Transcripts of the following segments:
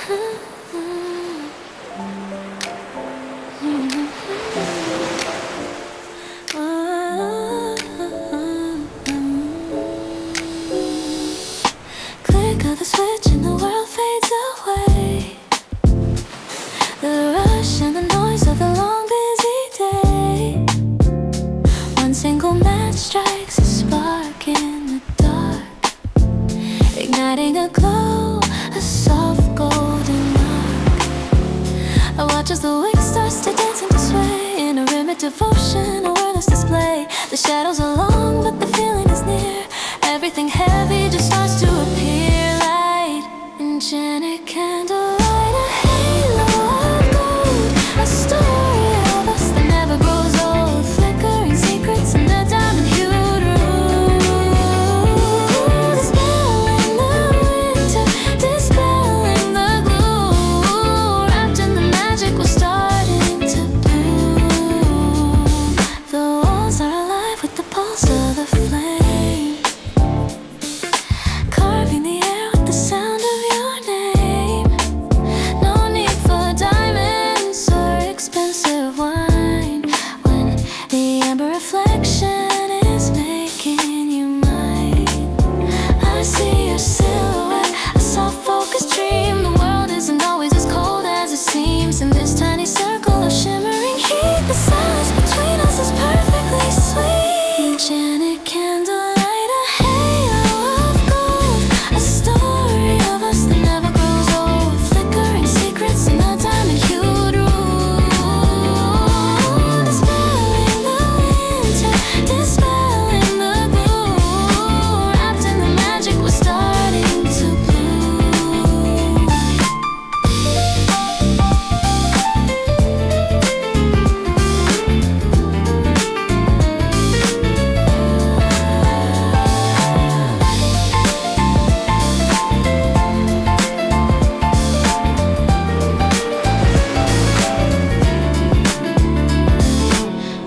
Click of the switch and the world fades away. The rush and the noise of the long busy day. One single match strikes a spark in the dark, igniting a glow, a soft golden arc. I watch as the wick starts to dance and to sway in a rhythmic devotion, a wordless display. The shadows are long, but the feeling is near. Everything heavy just starts to appear. Light, enchanted candlelight, a halo of gold, a story of us that never grows old. Flickering secrets in the diamond-hued room, dispelling the winter, dispelling the gloom. Wrapped in the magic, we're starting to bloom. The walls are alive with the pulse of the flame, carving the air with the sound of your name. No need for diamonds or expensive wine when the amber reflection is making you mine. I see your silhouette, a soft focused dream. The world isn't always as cold as it seems. In this tiny circle of shimmering heat, the silence between us is perfectly sweet. Enchanted candlelight, a halo of gold, a story of us that never grows old. Flickering secrets in a diamond-hued room, dispelling the winter, dispelling the gloom. Wrapped in the magic, we're starting to bloom.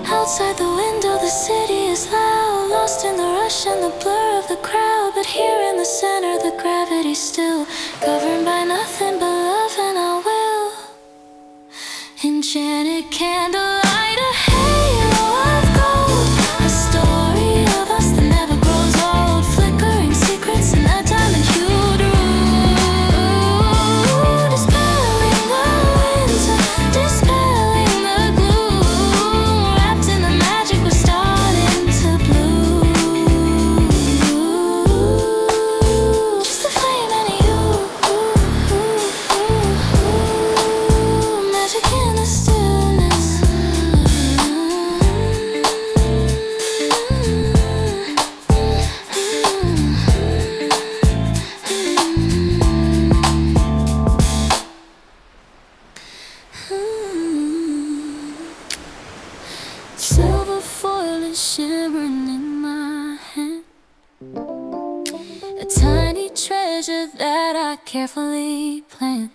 Outside the window, the city is loud, lost in the rush and the blur of the crowd. But here in the center, the gravity's still, governed by nothing but love and our will. Enchanted candlelight, a halo of gold, a story of us that never grows old. Flickering secrets in a diamond-hued room, dispelling the winter, dispelling the gloom. Wrapped in the magic, we're starting to bloom. Just a flame and you, magic in the stillness. Silver foil is shimmering in my hand, a tiny treasure that I carefully planned.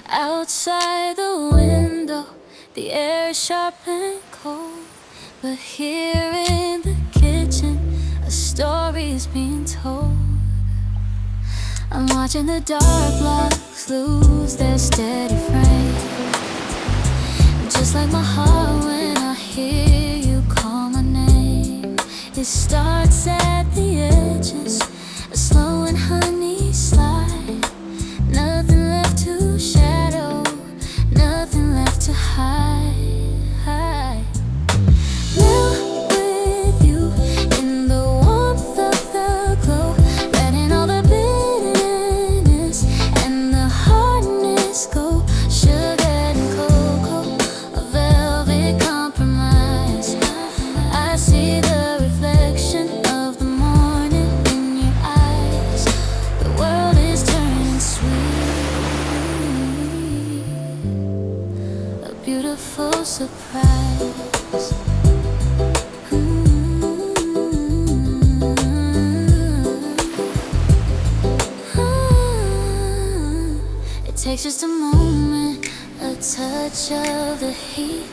Outside the window, the air is sharp and cold, but here in the kitchen, a story is being told. I'm watching the dark blocks lose their steady frame, just like my heart when I hear you call my name. It starts at the edges, a slow and honey slide. Nothing left to shadow, nothing left to hide. Melt with you in the warmth of the glow, letting all the bitterness and the hardness go. Sugar and cocoa, a velvet compromise. I see the reflection of the morning in your eyes. The world is turning sweet, a beautiful surprise. It takes just a moment, a touch of the heat,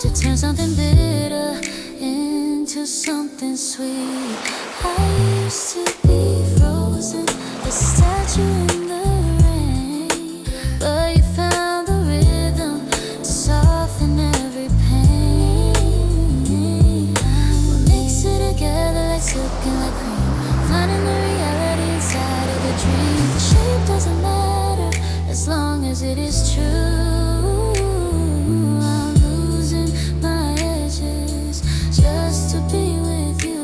to turn something bitter into something sweet. I used to be frozen, a statue in the rain. as it is true. I'm losing my edges just to be with you.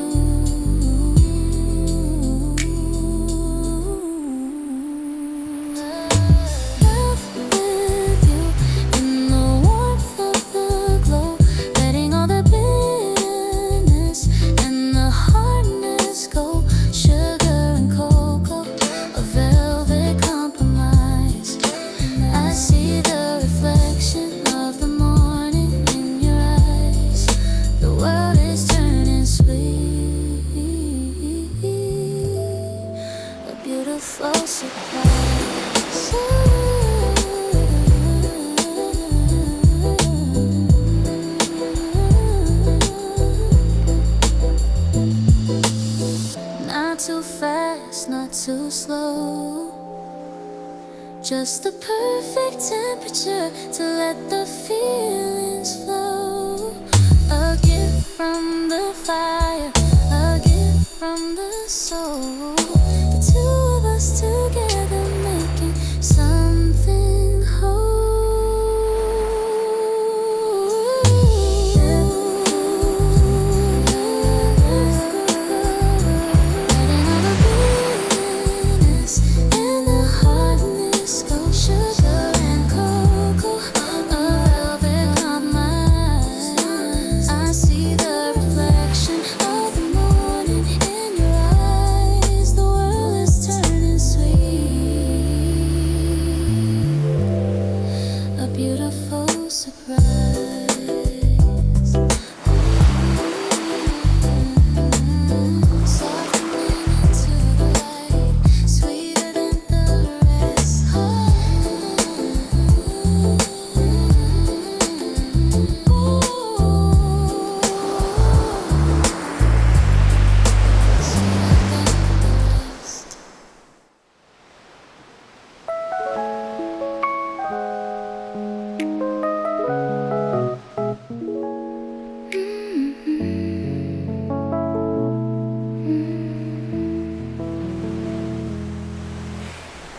Love with you in the warmth of the glow, letting all the bitterness and the hardness go. Sugar and cocoa, a velvet compromise. I see the reflection of the morning in your eyes. The world is turning sweet, a beautiful surprise. Not too fast, not too slow, just the perfect temperature to let the feelings flow. A gift from the fire, a gift from the soul. The two of us together making something whole. Letting all the bitterness and the hardness go. Sugar and cocoa, a velvet compromise. I see the reflection of the morning in your eyes. The world is turning sweet, a beautiful surprise. Softening into the light, sweeter than the rest.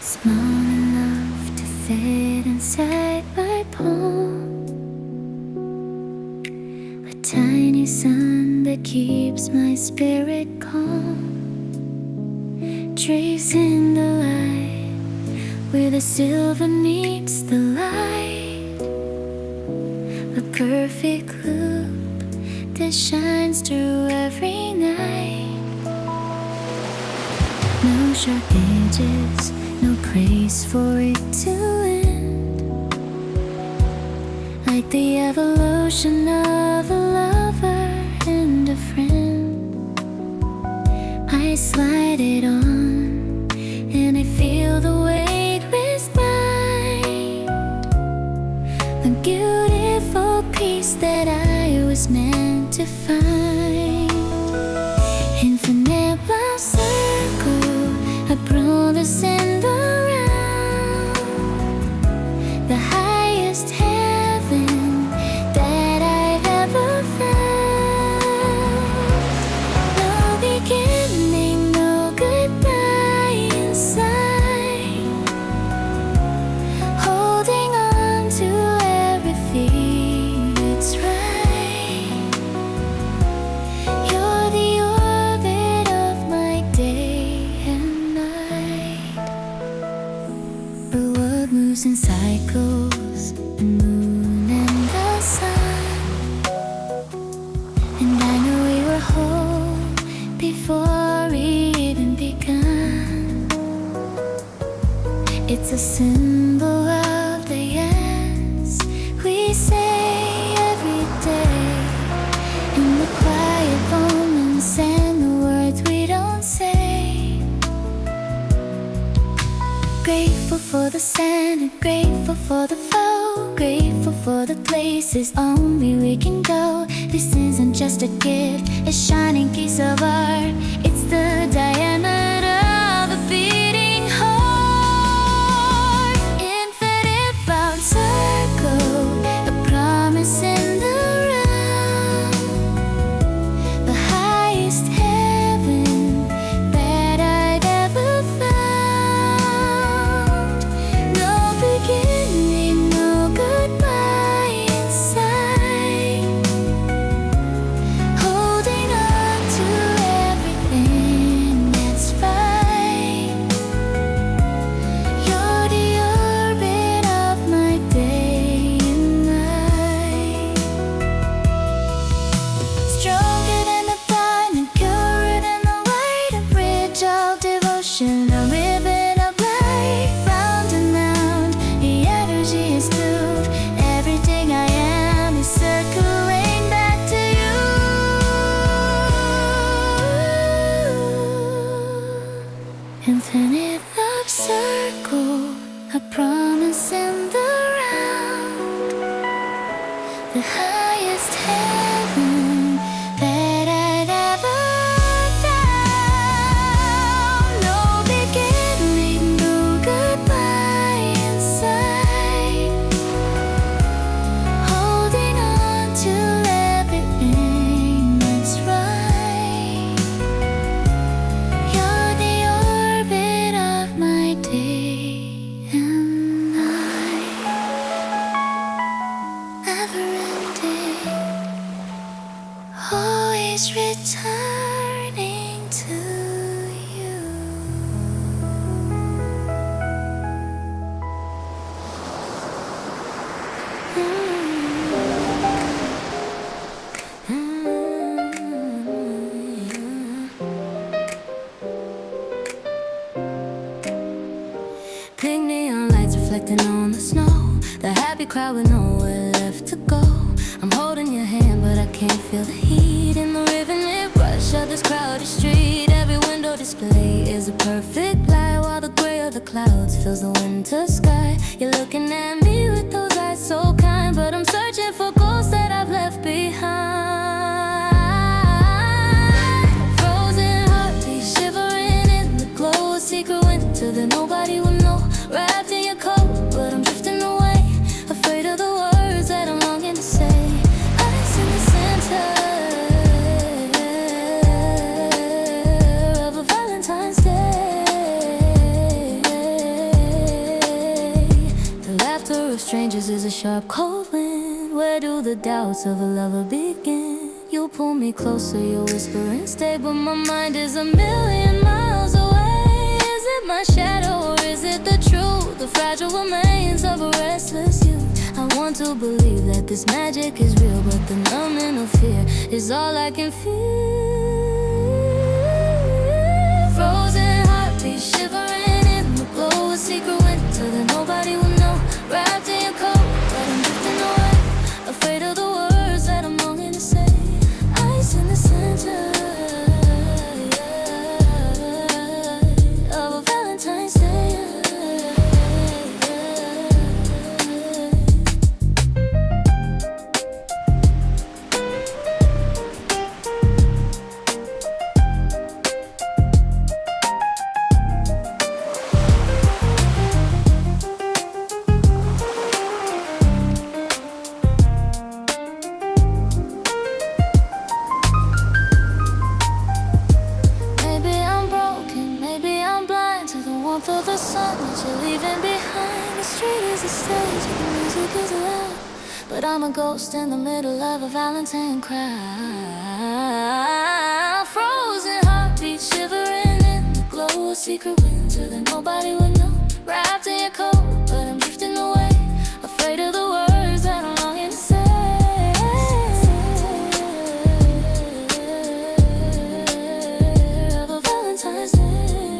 Small enough to fit inside my palm, a tiny sun that keeps my spirit calm. Tracing the light where the silver meets the light, a perfect loop that shines through every night. No sharp edges, no place for it to end. Like the evolution of a lover and a friend, I slide it on and I feel the weight with mine. The beautiful piece that I was meant to find. Infinite love circle, a promise and around. The highest heaven that I've ever found. No beginning, no goodbye inside. Holding on to everything that's right. You're the orbit of my day and night. But what moves in cycles, the moon and the sun. And I know we were whole before we even begun. It's a symbol of the yes we say every day. In the quiet moments and the words we don't say. Grateful for the sand and grateful for the flow. Grateful for the places only we can go. This isn't just a gift, a shining piece of art. It's the diameter of a beating heart. Infinite round circle, a promise in the round. The highest heaven that I've ever found. No beginning. a promise in the round, the highest heaven that I'd ever found. No beginning, no goodbye inside, holding on to everything that's right. You're the orbit of my day and night, never ending, always returning to you. Pink neon lights reflecting on the snow, the happy crowd with nowhere left to go. I'm holding your hand, but I can't feel the heat in the river-lit rush of this crowded street. Every window display is a perfect light, while the gray of the clouds fills the winter sky. You're looking at me with those eyes so kind, but I'm searching for ghosts that I've left behind. Frozen heartbeat shivering in the glow, a secret winter that nobody will know. Wrapped in your coat, but I'm drifting away, afraid of the words that I'm longing to say. Ice in the center of a Valentine's Day. The laughter of strangers is a sharp cold wind. Where do the doubts of a lover begin? You pull me closer, you whisper and stay, but my mind is a million miles away. Is it my shadow or is it the truth? The fragile remains of a restless youth. I want to believe that this magic is real, but the numbing of fear is all I can feel. Frozen heartbeat shivering in the glow, a secret winter that nobody will know. Wrapped in your coat, but I'm drifting away, afraid of the words that I'm longing to say. Ice in the center of a Valentine's Day. Maybe I'm broken, maybe I'm blind to the warmth of the sun that you're leaving behind. The street is a stage and the music is loud, but I'm a ghost in the middle of a Valentine crowd. Frozen heartbeat shivering in the glow, a secret winter that nobody would know. Wrapped in your coat, but I'm drifting away, afraid of the words that I'm longing to say. Of a Valentine's Day,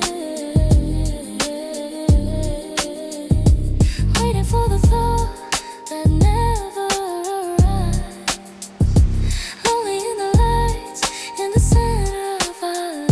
waiting for the thought that never arrives. Lonely in the lights, in the center of our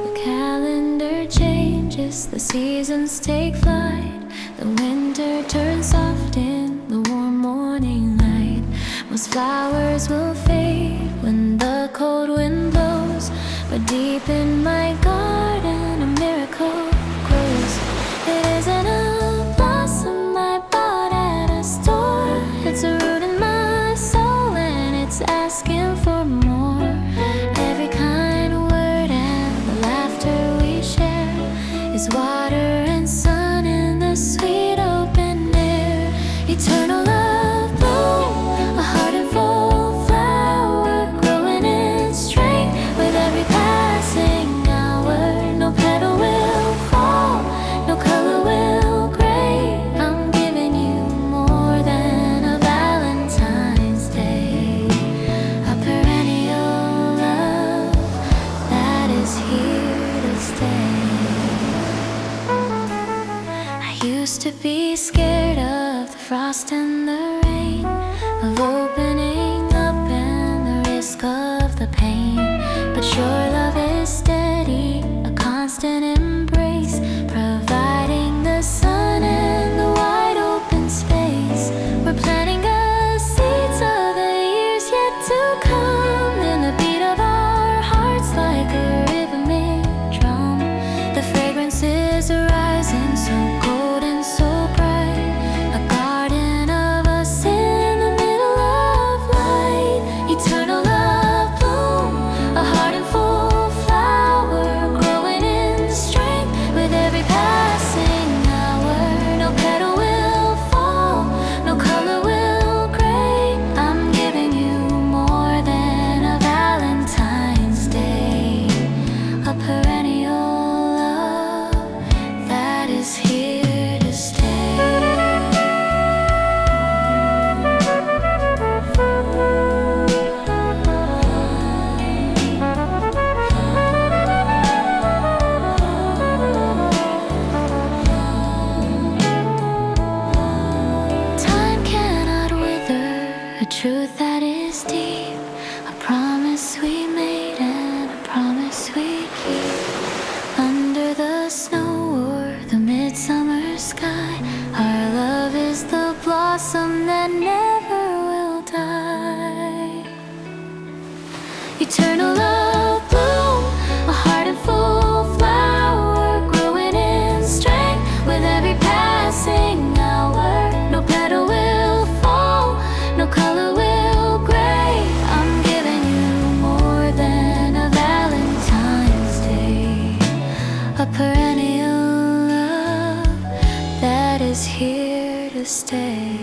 The calendar changes, the seasons take flight. The winter turns soft in the warm morning light. Most flowers will fade when the cold wind blows, but deep in my garden a miracle grows. It isn't a blossom I bought at a store, it's a root in my soul and it's asking for more. Every kind word and the laughter we share is water and sun in the sweet open air. Eternal love bloom, a heart in full flower, growing in strength with every passing hour. No petal will fall, no used to be scared of the frost and the rain, of opening up and the risk of the pain. But your love is steady, a constant embrace, providing the sun and the wide open space. We're planting the seeds of the years yet to come, in the beat of our hearts like a rhythmic drum. The fragrances are rising, so cold and so bright, a garden of us in the middle of light. Eternal love bloom, a heart in full flower, growing in strength with every passing hour. No petal will fall, no color will gray. I'm giving you more than a Valentine's Day, a perennial love that is here to stay. Time cannot wither a truth that is deep, a promise we made and a promise we keep. Under the snow or the midsummer sky, our love is the blossom that never will die. Eternal love bloom, a heart in full flower, growing in strength with every passing hour. No petal will fall, no color will gray. I'm giving you more than a Valentine's Day, a perennial love that is here to stay.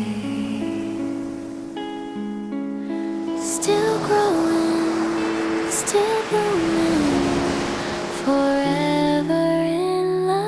Still growing, still blooming, forever in love.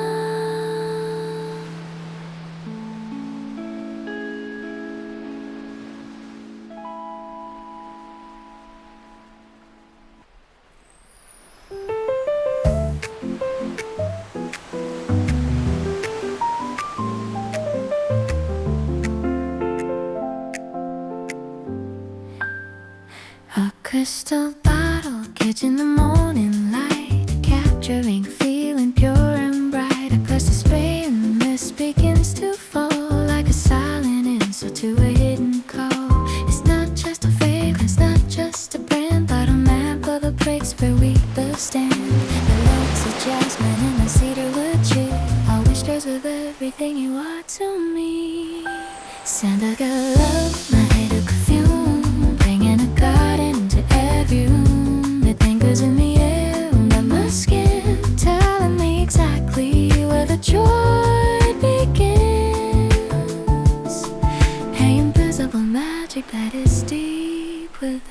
A crystal bottle catching the morning light, capturing feeling pure and bright. A gust of spray and the mist begins to fall like a silent answer to a hidden call. It's not just a fragrance, not just a brand, but a map of the place where we both stand. The looks of jasmine and the cedarwood tree are whispers of everything you are to me. Santa got love, my head of perfume, bringing a garden into every room. It lingers in the air under my skin, telling me exactly where the joy begins. An invisible magic that is deep within.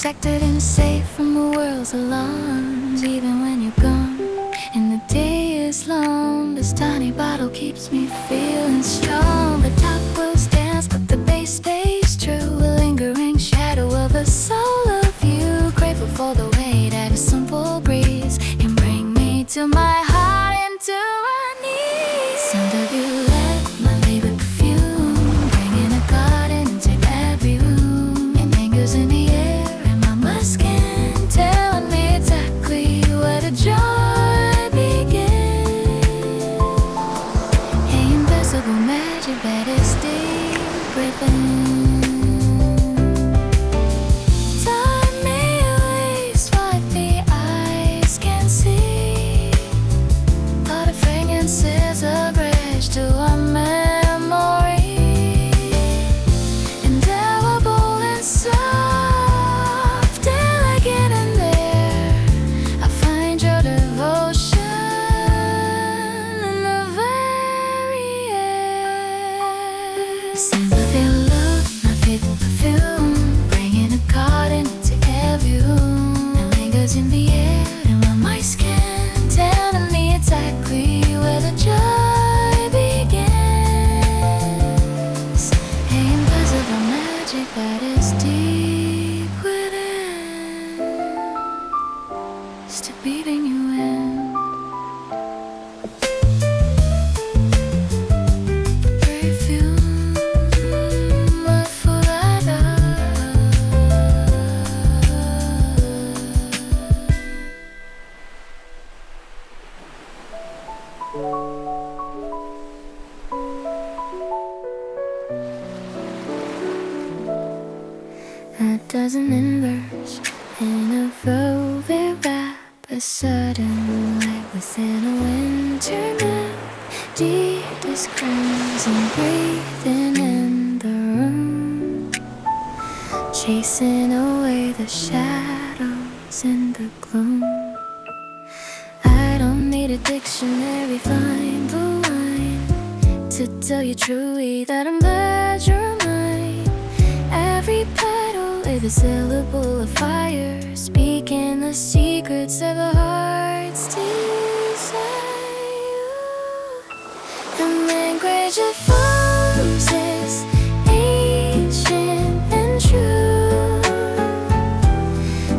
Protected and safe from the world's alarms, even when you're gone and the day is long. This tiny bottle keeps me feeling strong. The top will dance, but the bass stays true, a lingering shadow of the soul of you. Grateful for the way that a simple breeze can bring me to my heart and to my knees. Sound of you left my favorite perfume, bringing a garden into every room. It lingers in the air, skin, telling me exactly where the joy begins. An invisible magic that is deep within. Time may waste what the eyes can see, but a fragrance is a bridge to a memory, indelible and so in the air, and my skin used to breathing you in. Perfume affolada. A dozen embers in a velvet wrap, a sudden light within a winter nap. Deep as crimson breathing in the room, chasing away the shadows in the gloom. I don't need a dictionary, find the line to tell you truly that I'm glad you're mine. Every petal with a syllable of fire, speaking the secrets of the heart's desire. The language of roses, ancient and true,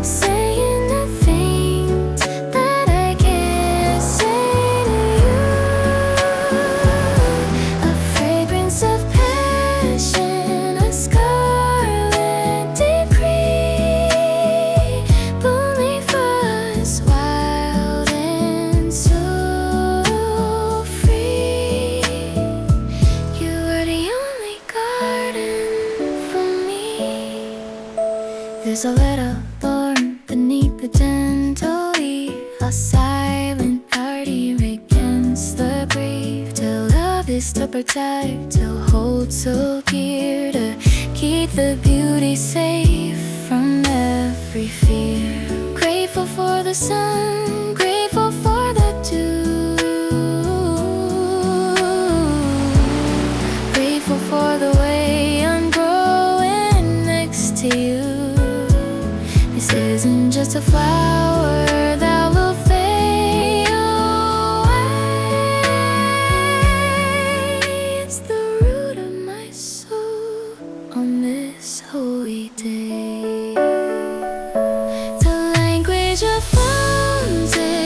saying the things that I can't say to you. A fragrance of passion, a scarlet decree, blooming fuzz, wild and so free. You were the only garden for me. There's a letter born beneath the gentle leaf, a silent party against the grief. To love is to protect, to hold so dear, to keep the beauty safe from every fear. Grateful for the sun, grateful for the dew, grateful for the way I'm growing next to you. This isn't just a flower that will fade away. It's the root of my soul on this holy day. The language of roses,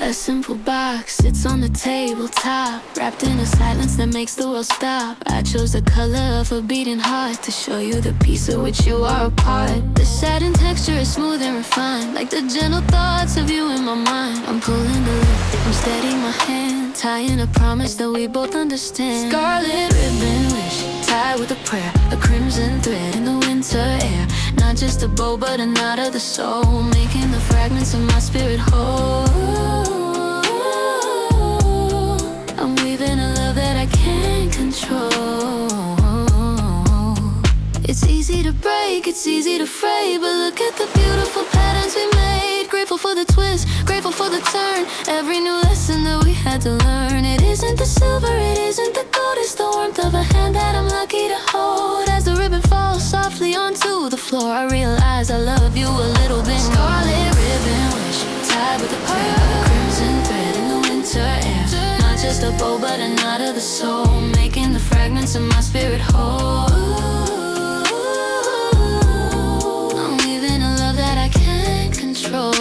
A simple box sits on the tabletop, wrapped in a silence that makes the world stop. I chose the color of a beating heart to show you the piece of which you are a part. The satin texture is smooth and refined, like the gentle thoughts of you in my mind. I'm pulling the loop, I'm steadying my hand, tying a promise that we both understand. Scarlet ribbon wish, tied with a prayer, a crimson thread in the winter air. Not just a bow but a knot of the soul, making the fragments of my spirit whole. I'm weaving a love that I can't control. It's easy to break, it's easy to fray, but look at the beautiful patterns we made. Grateful for the twist, grateful for the turn, every new lesson that we had to learn. It isn't the silver, it isn't the gold, it's the warmth of a hand that I'm lucky to hold. As the ribbon falls softly onto the floor, I realize I love you a little bit more. Scarlet ribbon wish, tied with a prayer, a crimson thread in the winter air. Not just a bow but a knot of the soul, making the fragments of my spirit whole. I'm weaving a love that I can't control.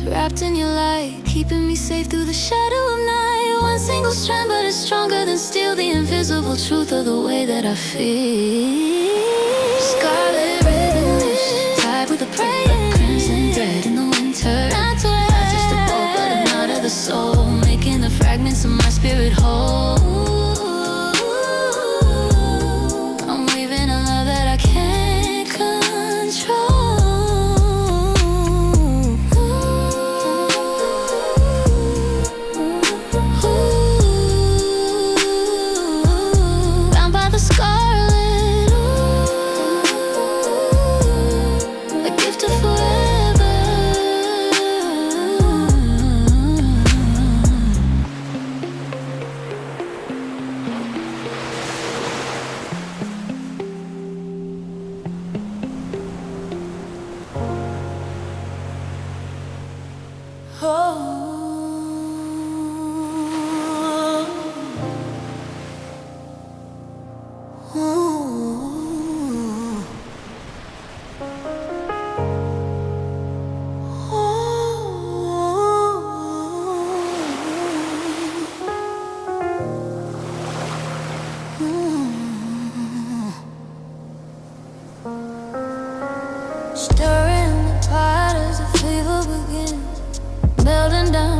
Wrapped in your light, keeping me safe through the shadow of night. One single strand, but it's stronger than steel. The invisible truth of the way that I feel. Scarlet ribbon wish, tied with a prayer, crimson thread in the winter. Not just a bow, but a knot of the soul, making the fragments of my spirit whole. I'm weaving a love that I can't control.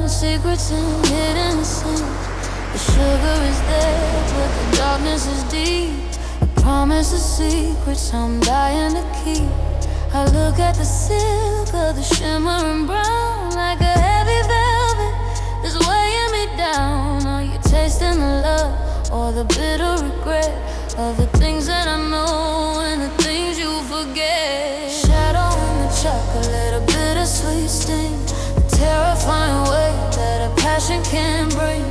Secrets and hidden sins. The sugar is there, but the darkness is deep. The promise of secrets I'm dying to keep. I look at the silk of the shimmering brown, like a heavy velvet that's weighing me down. Are you tasting the love or the bitter regret of the things that I know and the things you forget? Shadow in the chocolate, a bittersweet sting, a terrifying way that a passion can bring.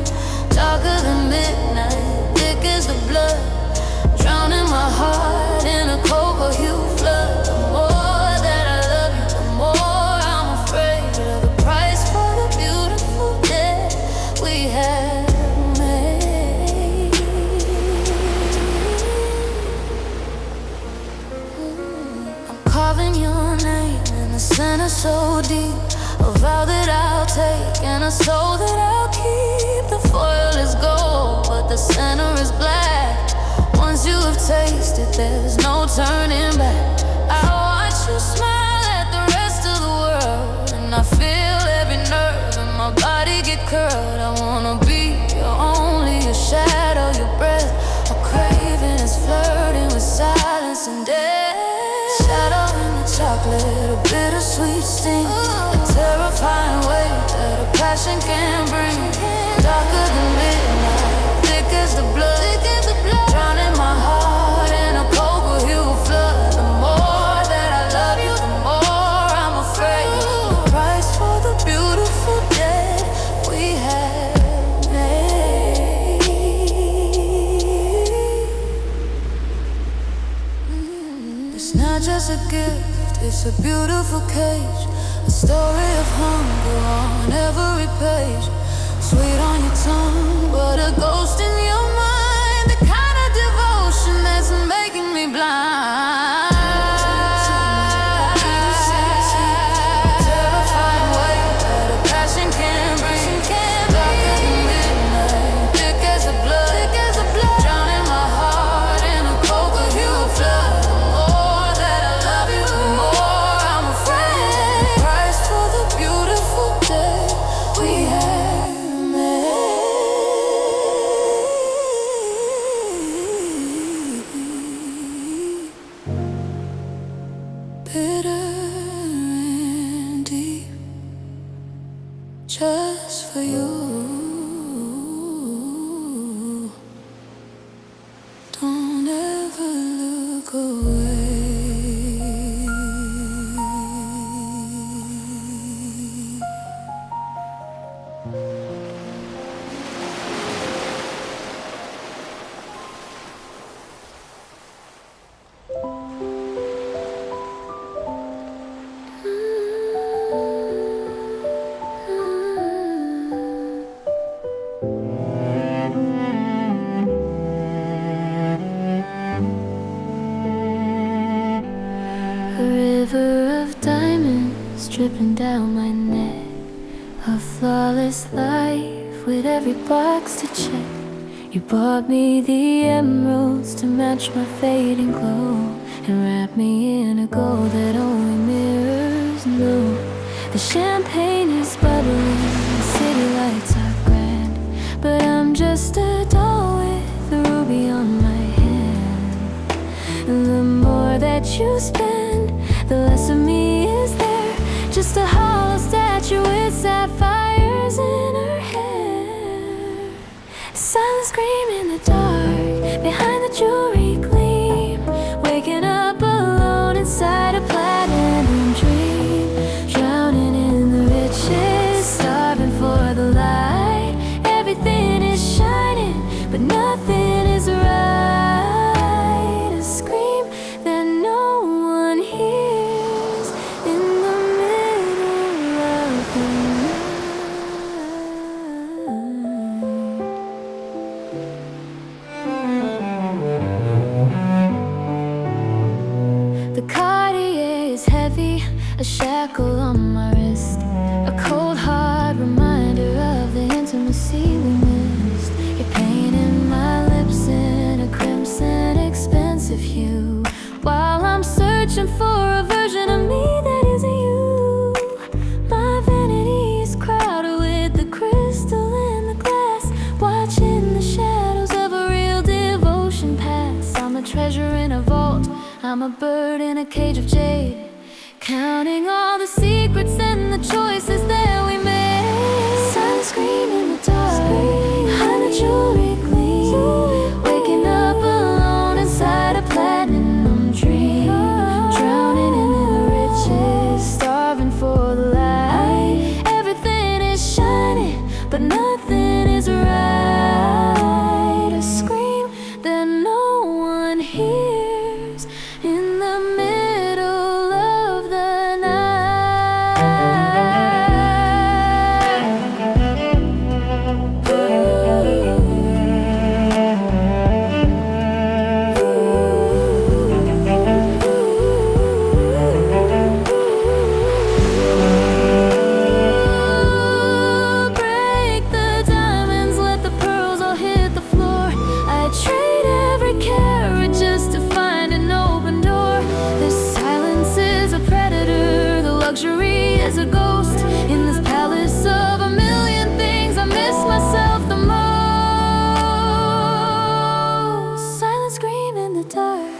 Darker than midnight, thick as the blood, drowning my heart in a cocoa hue flood. The more that I love you, the more I'm afraid of the price for the beautiful day we have made. I'm carving your name in the center so deep, a vow that I'll take and a soul that I'll keep. The foil is gold, but the center is black. Once you have tasted, there's no turning back. I watch you smile at the rest of the world, and I feel every nerve in my body get curled. I wanna be your only, your shadow, your breath. My craving is flirting with silence and death. Shadow in the chocolate, a bittersweet sting, a terrifying way that a passion can bring. Darker than midnight, thick as the blood, drowning my heart in a cocoa hue flood. The more that I love you, the more I'm afraid. The price for the beautiful day we have made. It's not just a gift, it's a beautiful cage. A story of hunger on every page. Sweet on your tongue, but a ghost in your mind. The kind of devotion that's making me blind. Terrifying weight that a passion can't breathe. Darker than midnight, thick as the blood. Drowning my heart in a cold hue flood. The more that I love you, the more I'm afraid. Price for the beautiful day we had made. Bitter and deep, just for you. Don't ever look away. A river of diamonds dripping down my neck. A flawless life with every box to check. You bought me the emeralds to match my fading glow, and wrapped me in a gold that only mirrors know. The champagne is bubbling, the city lights are grand, but I'm just a doll with a ruby on my hand. And the more that you spend, the less of me is there. Just a hollow statue with sapphires in her hair. Silent scream in the dark, behind the jewelry gleam. Waking up alone inside a platinum dream. Drowning in the riches, starving for the light. Everything is shining, but nothing is right. A scream that no one hears in the middle of the night. The Cartier is heavy, a shackle on my wrist, a cold hard reminder of the intimacy we missed. You're painting my lips in a crimson expensive hue, while I'm searching for a version of me that isn't you. My vanity is crowded with the crystal and the glass, watching the shadows of a real devotion pass. I'm a treasure in a vault, I'm a bird in a cage of jade, counting all the secrets and the choices that we made. Silent scream in the dark, behind the jewelry gleam. Waking up alone inside a platinum dream. Drowning in the riches, starving for the light. Everything is shining, but nothing is right. A scream that no one hears in the middle of the Break the diamonds, let the pearls all hit the floor. I trade every carat just to find an open door. This silence is a predator, the luxury is a ghost. In this palace of a million things, I miss myself the most. Silent scream in the dark,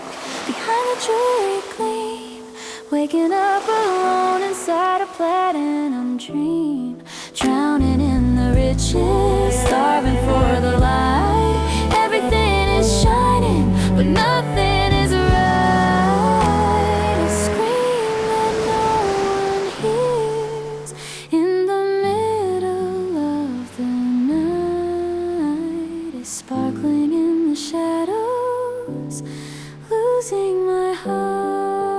behind the jewelry gleam. Waking up alone inside a platinum dream. Drowning in the riches, starving for the light. Everything is shining, but nothing is right. A scream that no one hears in the middle of the night. Is sparkling in the shadows, losing my heart.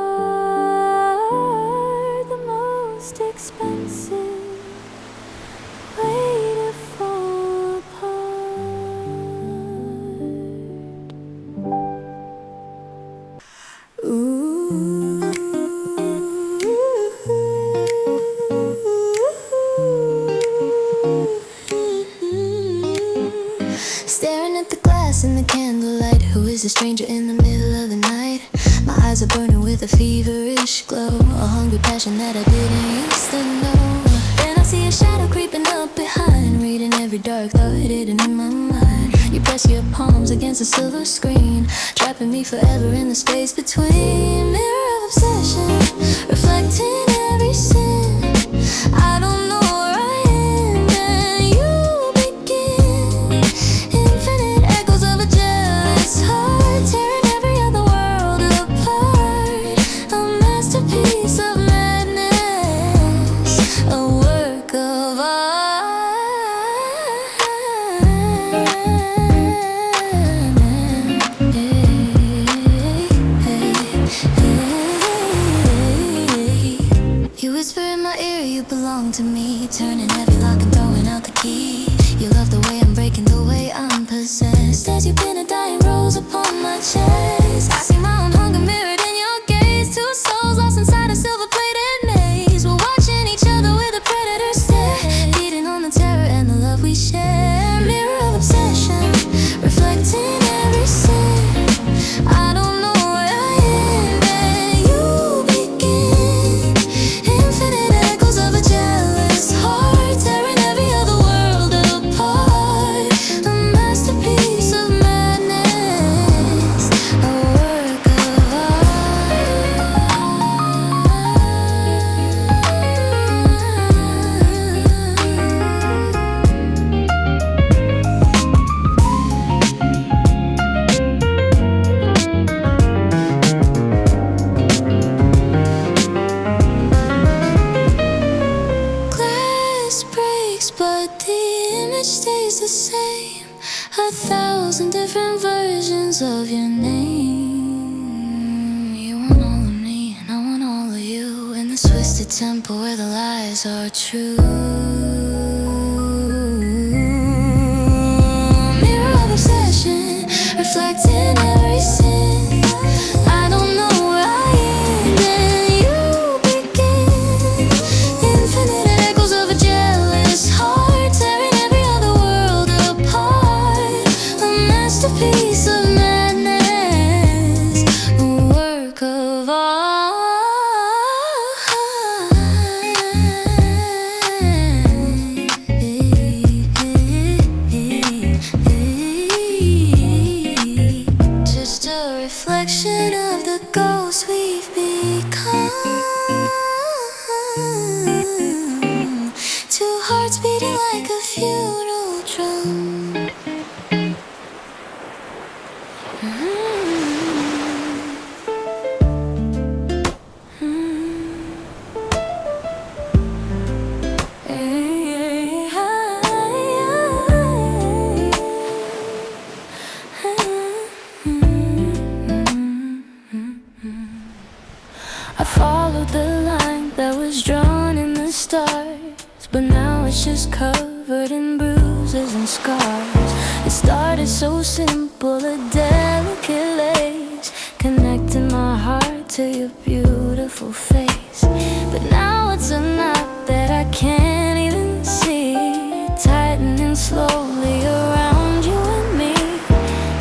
stranger in the middle of the night. My eyes are burning with a feverish glow, a hungry passion that I didn't used to know. Then I see a shadow creeping up behind, reading every dark thought hidden in my mind. You press your palms against the silver screen, trapping me forever in the space between. Mirror of obsession, reflecting every sin. I don't know where I end and you begin. Infinite echoes of a jealous heart, tearing every other world apart. A masterpiece of madness, a work of art. You whisper in my ear, you belong to me, turning every lock and throwing out the key. You love the way I'm breaking, the way I'm possessed, as you pin a dying rose upon my chest. I see my own hunger mirrored in your gaze, two souls lost inside a silver-plated maze. We're watching each other with a predator stare, feeding on the terror and the love we share. Mirror of obsession, reflecting every sin. I don't know where I end and you begin. Infinite echoes of a jealous heart, tearing every other world apart. A masterpiece of madness, a work of Glass breaks, but the image stays the same. 1,000 different versions of your name. You want all of me, and I want all of you, in this twisted temple where the lies are true. Mirror of obsession, reflecting every sin. I don't know where I end and you begin. Infinite echoes of a jealous heart, tearing every other world apart. A masterpiece of madness, a work of art. Just a reflection of the ghosts we've become. Two hearts beating like a funeral drum. I followed the line that was drawn in the stars, but now it's just covered in bruises and scars. It started so simple, a delicate lace, connecting my heart to your beautiful face. But now it's a knot that I can't even see, tightening slowly around you and me.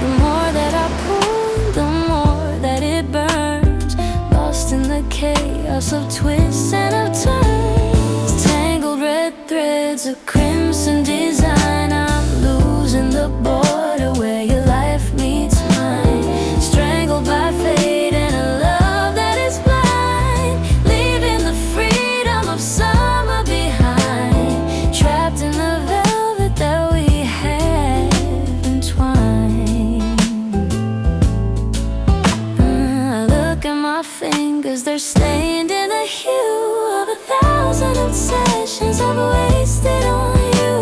The more that I pull, the more that it burns, lost in the chaos of twists and of turns. Tangled red threads of crimson design, I'm losing the border where your life meets mine. Strangled by fate and a love that is blind, leaving the freedom of summer behind, trapped in the velvet that we have entwined. Look at my fingers, they're stained in the hue of 1,000 obsessions I've wasted on you,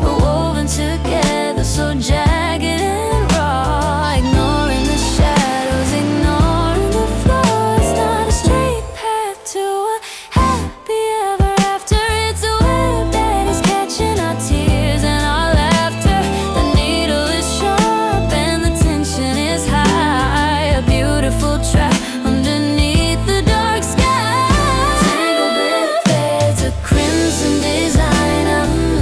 but woven together so jagged and raw, ignoring the shadows, ignoring the flaw. It's not a straight path to a happy ever after. It's a web that is catching our tears and our laughter. The needle is sharp and the tension is high, a beautiful trap underneath the dark sky. Tangled red threads, a crimson design, I'm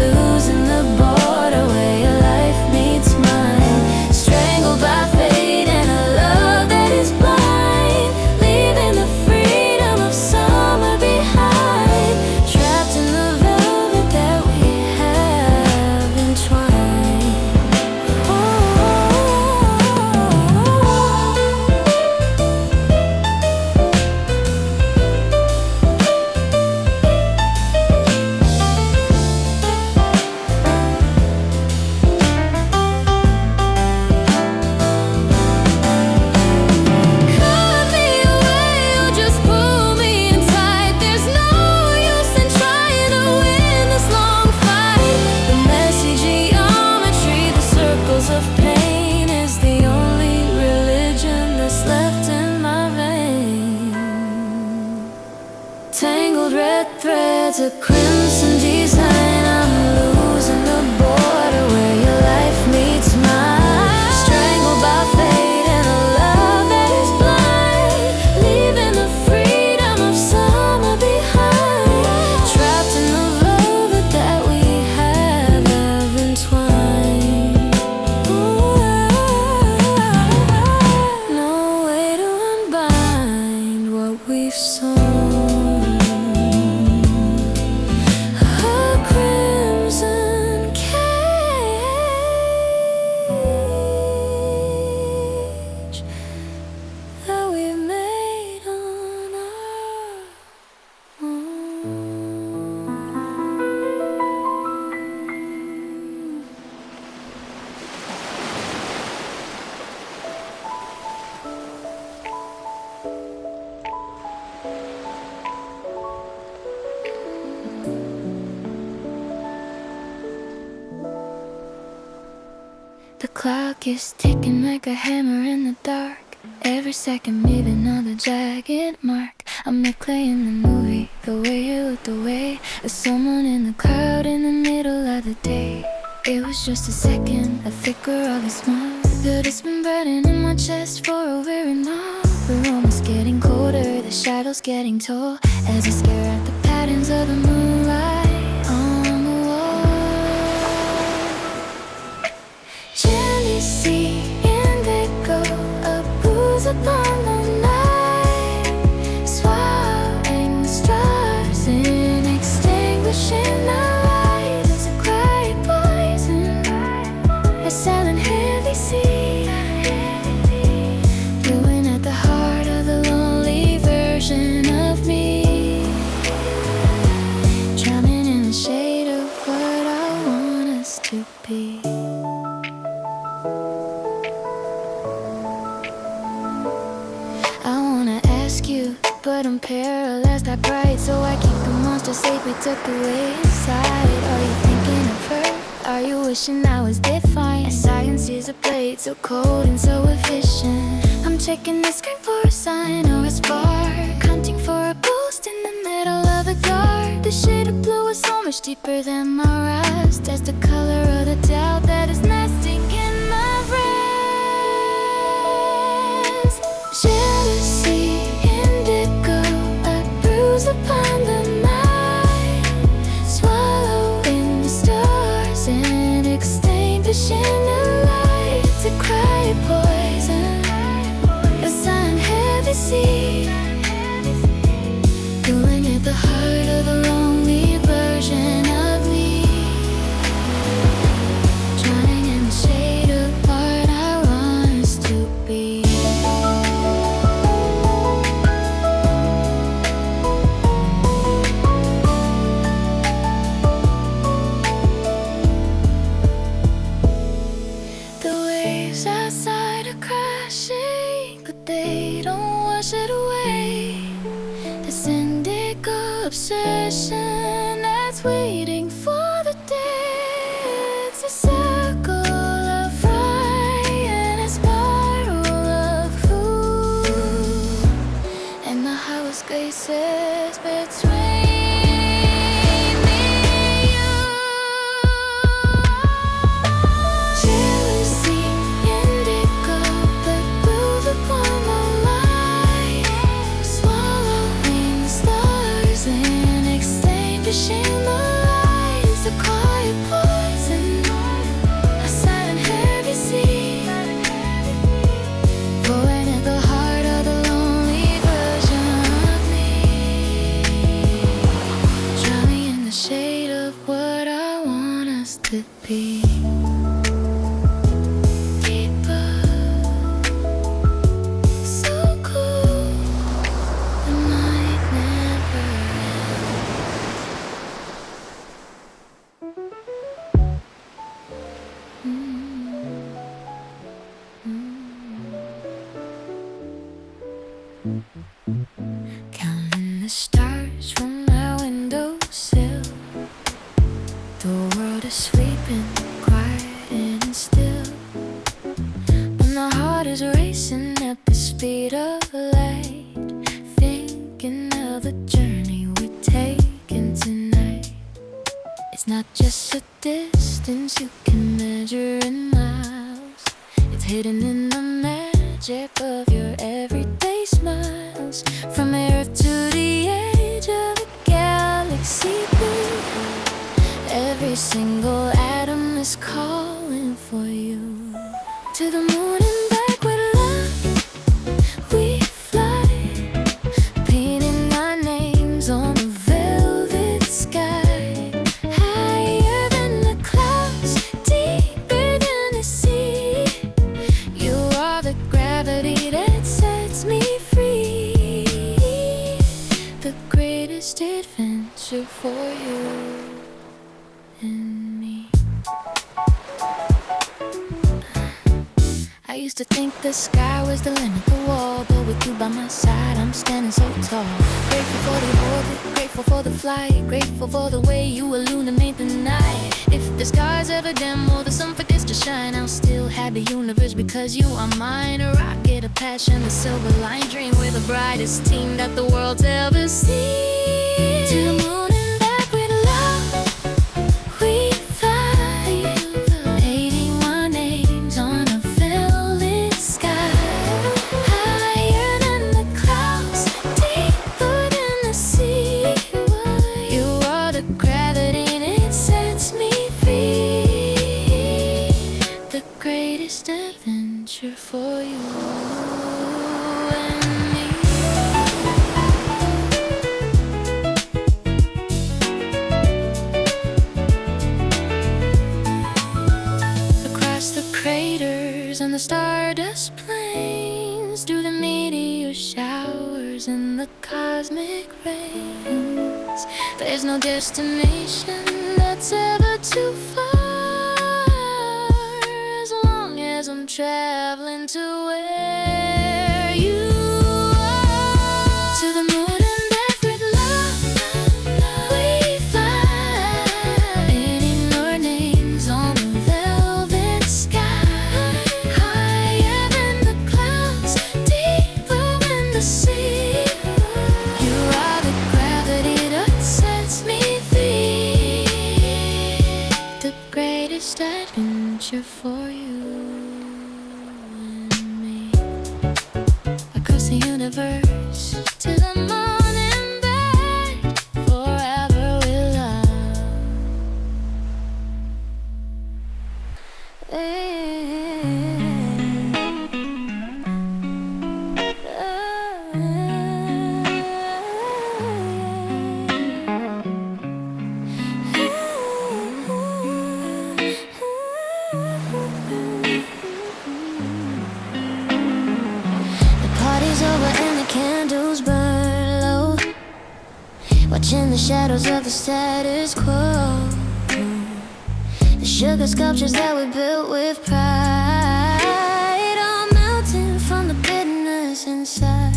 Tangled red threads, a crimson design. I'm losing the border where your life meets mine. Strangled by fate and a love that is blind, leaving the freedom of summer behind. Trapped in the velvet that we have entwined. No way to unbind what we've sown. The clock is ticking like a hammer in the dark. Every second leave another jagged mark. I'm like playing the movie, the way you looked away. There's someone in the crowd in the middle of the day. It was just a second, a flicker of a smile. But it's been burning in my chest for a very long. The room is getting colder, the shadows getting tall, as I stare at the patterns of the moonlight on the wall. Jealousy, indigo, a bruise upon the night, swallowing the stars and extinguishing the light. It's a quiet poison, a silent heavy sea, brewing at the heart of the lonely version of me, drowning in the shade of what I want us to be. But I'm paralyzed, I bright, so I keep the monster safe we tucked away inside. Are you thinking of her? Are you wishing I was defiant? Science is a blade, so cold and so efficient. I'm checking the screen for a sign or a spark, hunting for a boost in the middle of the dark. The shade of blue is so much deeper than my rust. That's the color of the doubt that is nesting in my breast. Jealousy, upon the night, swallowing the stars and extinguishing the light. It's a quiet poison, a silent heavy sea, brewing at the heart of the lonely version of me, drowning in the shade of what I want us to be. Outside are crashing, but they don't wash it away. This indigo obsession that's waiting for the day. It's a circle of fire and a spiral of food, and the highway spaces between. Be deeper, so cool, the night never ends. Counting the stars from my windowsill. The world is sleeping, quiet and still, but my heart is racing at the speed of light, thinking of the journey we take. distance you can measure in miles. It's hidden in the magic of your everyday smiles. From Earth to the edge of a galaxy blue, every single atom is calling for you. To the moon and back with love we fly, painting our names on the velvet sky. Higher than the clouds, deeper than the sea. You are the gravity that sets me free. The greatest adventure for you and me. I used to think the sky was the limit, the wall, but with you by my side, I'm standing so tall. Grateful for the orbit, grateful for the flight, grateful for the way you illuminate the night. If the stars ever dim or the sun forgets to shine, I'll still have the universe because you are mine. A rocket, a passion, a silver line dream. We're the brightest team that the world's ever seen. To the moon and back with love we fly, painting our names on a velvet sky. Higher than the clouds, deeper than the sea. You are the gravity and it sets me free. The greatest adventure for you and me. Across the craters and the stardust plains, through the meteor showers and the cosmic rains, there's no destination that's ever too far, as long as I'm traveling to where you are. To the moon and back with love we fly, painting our names on the velvet sky. Higher than the clouds, deeper than the sea. You are the gravity that sets me free. The greatest adventure for you and me. Across the universe, to the moon and back, forever with love. The party's over and the candles burn low, watching the shadows of the status quo. The sugar sculptures that we built with pride, all melting from the bitterness inside.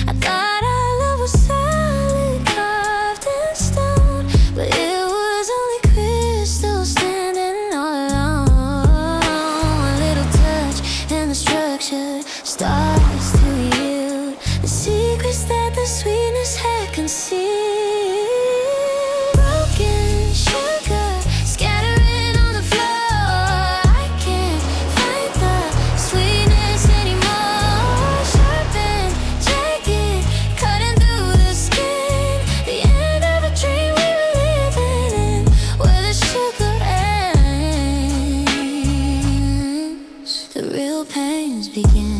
I thought our love was solid, carved in stone, but it was only crystal standing all alone. A little touch and the structure starts to yield the secrets that the sweetness had concealed. Broken sugar scattering on the floor. I can't find the sweetness anymore. Sharp and jagged, cutting through the skin. The end of a dream we were living in, where the sugar ends, the real pains begin.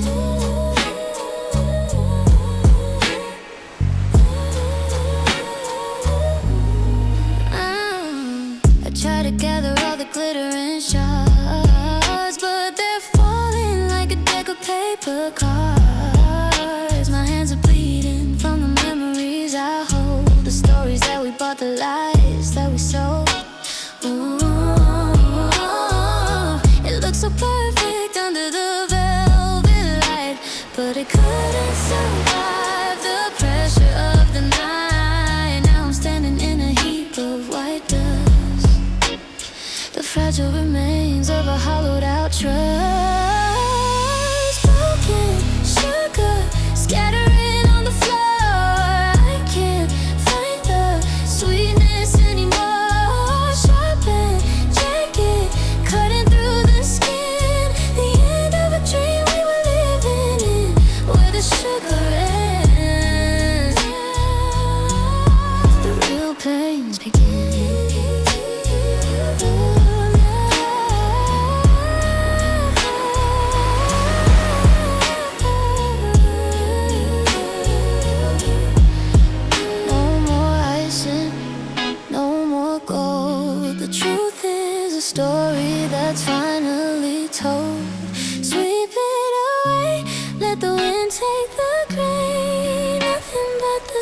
I try to gather all the glittering shards, but they're falling like a deck of paper cards. My hands are bleeding from the memories I hold, the stories that we bought, the lies that we sold. Ooh, it looks so perfect under the velvet light, but it couldn't survive the pressure of the night. Now I'm standing in a heap of white dust, the fragile remains of a hollowed out trust. Broken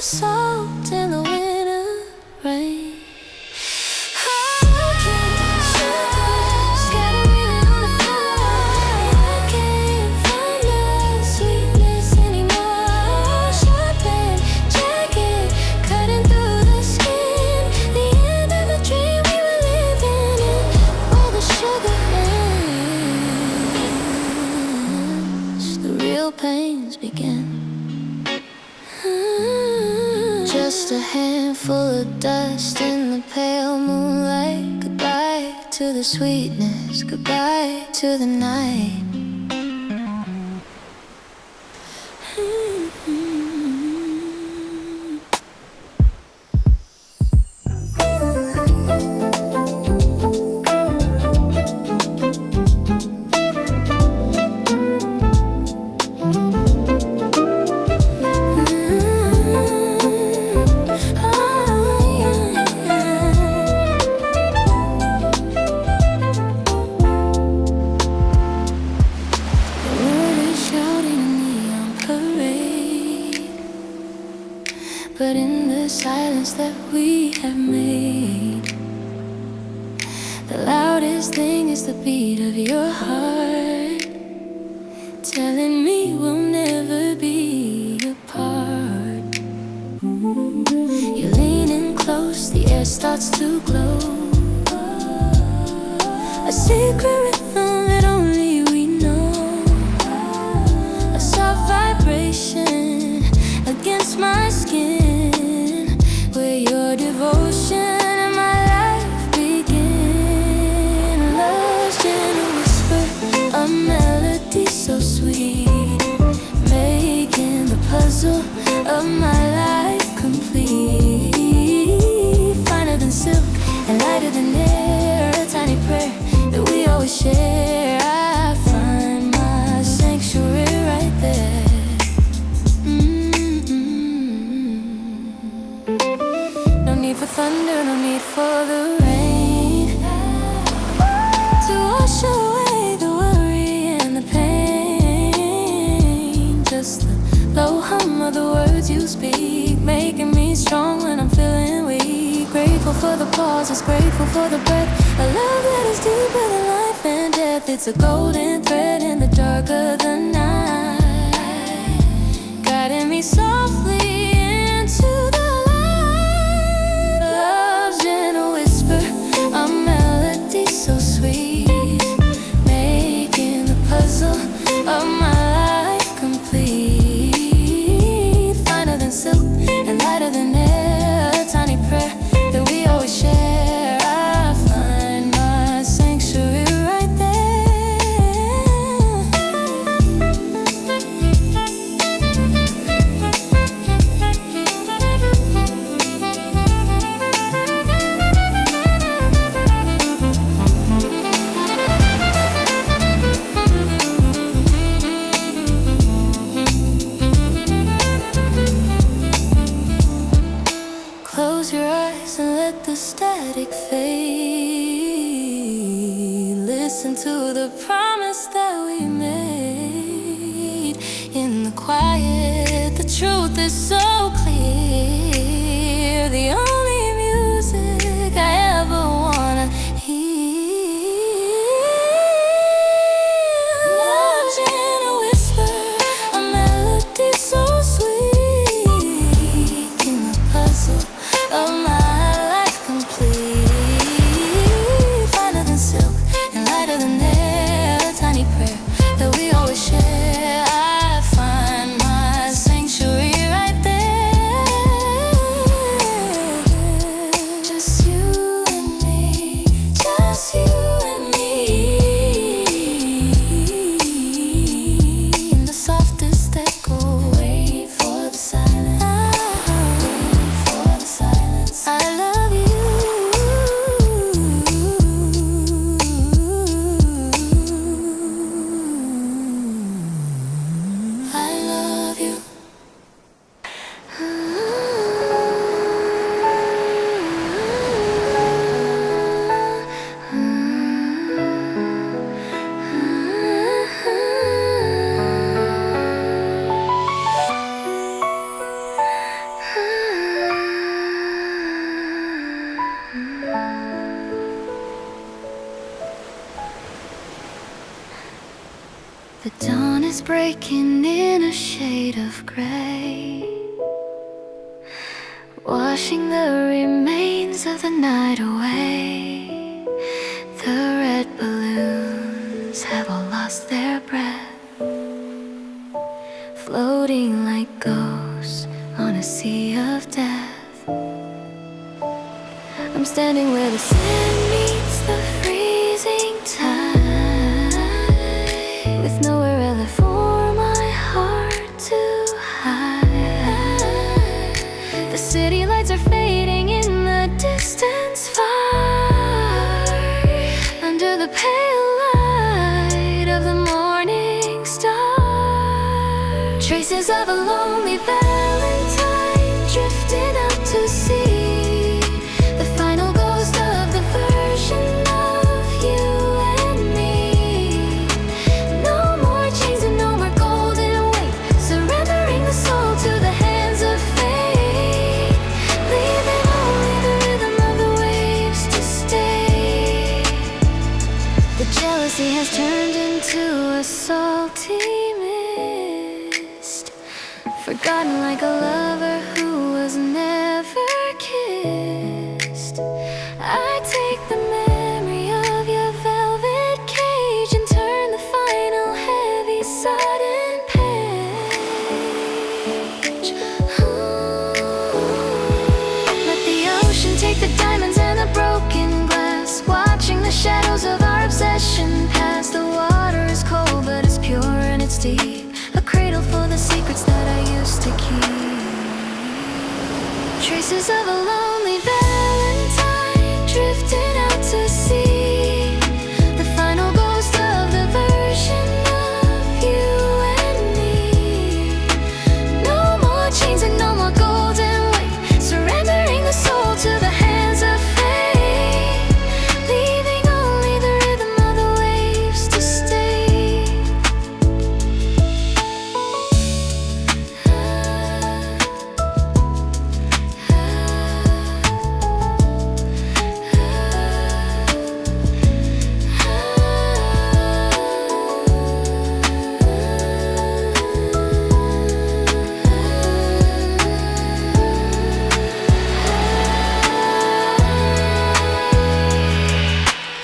soaked in the winter rain. Pains begin. Just a handful of dust in the pale moonlight. Goodbye to the sweetness, goodbye to the night. But in the silence that we have made, the loudest thing is the beat of your heart, telling me we'll never be apart. You're leaning close, the air starts to glow, a secret rhythm that only we know, a soft vibration against my skin, where your devotion and my life begin. Love's gentle whisper, a melody so sweet, making the puzzle of my life complete. Finer than silk and lighter than air, a tiny prayer that we always share. I find my sanctuary right there. For thunder, no need for the rain to wash away the worry and the pain. Just the low hum of the words you speak, making me strong when I'm feeling weak. Grateful for the pauses, grateful for the breath, a love that is deeper than life and death. It's a golden thread in the dark of the night, guiding me softly into the a melody so sweet, making the puzzle of my life complete. Finer than silk and lighter than air, a tiny prayer that we always share. I find my sanctuary right there. Close your eyes and let the static fade. Listen to the promise that we made. In the quiet, the truth is so clear. The only music I ever wanna hear. Love's in a whisper, a melody so sweet, in the puzzle of my life complete. Finer than silk and lighter than air, a tiny prayer that we always share. I find my sanctuary right there. The dawn is breaking in a shade of gray, washing the remains of the night away. The red balloons have all lost their breath, floating like ghosts on a sea of death. I'm standing where the sand meets the freezing tide, with nowhere else left for my heart to hide. The city lights are fading in the distance far, under the pale light of the morning star. Traces of a lonely Valentine drifted out to sea, the final ghost of the version of you and me. No more chains and no more golden weight, surrendering the soul to the hands of fate, leaving only the rhythm of the waves to stay. The jealousy has turned into a salty mist, forgotten like a lover who was never kissed. I take the memory of your velvet cage and turn the final heavy sudden page. Let the ocean take the diamonds and the broken glass, watching the shadows of our obsession pass. The water is cold but it's pure and it's deep, a cradle for the secrets that I used to keep. Traces of a lonely Valentine drifted out to sea, the final ghost of the version of you and me. No more chains and no more golden weight, surrendering the soul to the hands of fate, leaving only the rhythm of the waves to stay.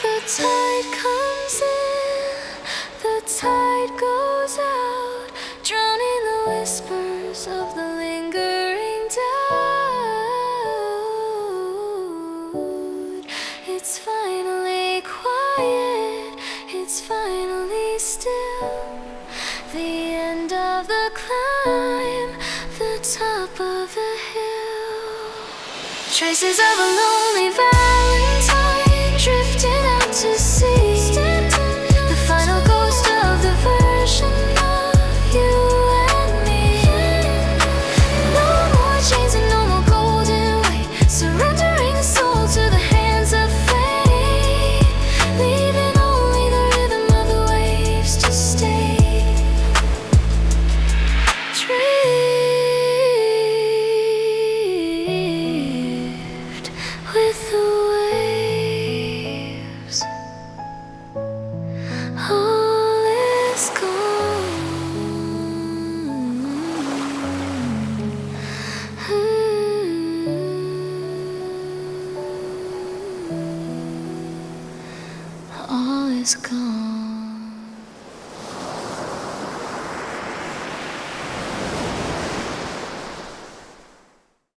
The tide comes in, the tide goes out, drowning the whispers of the lingering doubt. It's finally quiet, it's finally still, the end of the climb, the top of the hill. Traces of a lonely Valentine drifted out to sea, the final ghost of the version of you and me. No more chains and no more golden weight, surrendering the soul to the hands of fate, leaving only the rhythm of the waves to stay. Drift with the waves, all is gone. All is gone.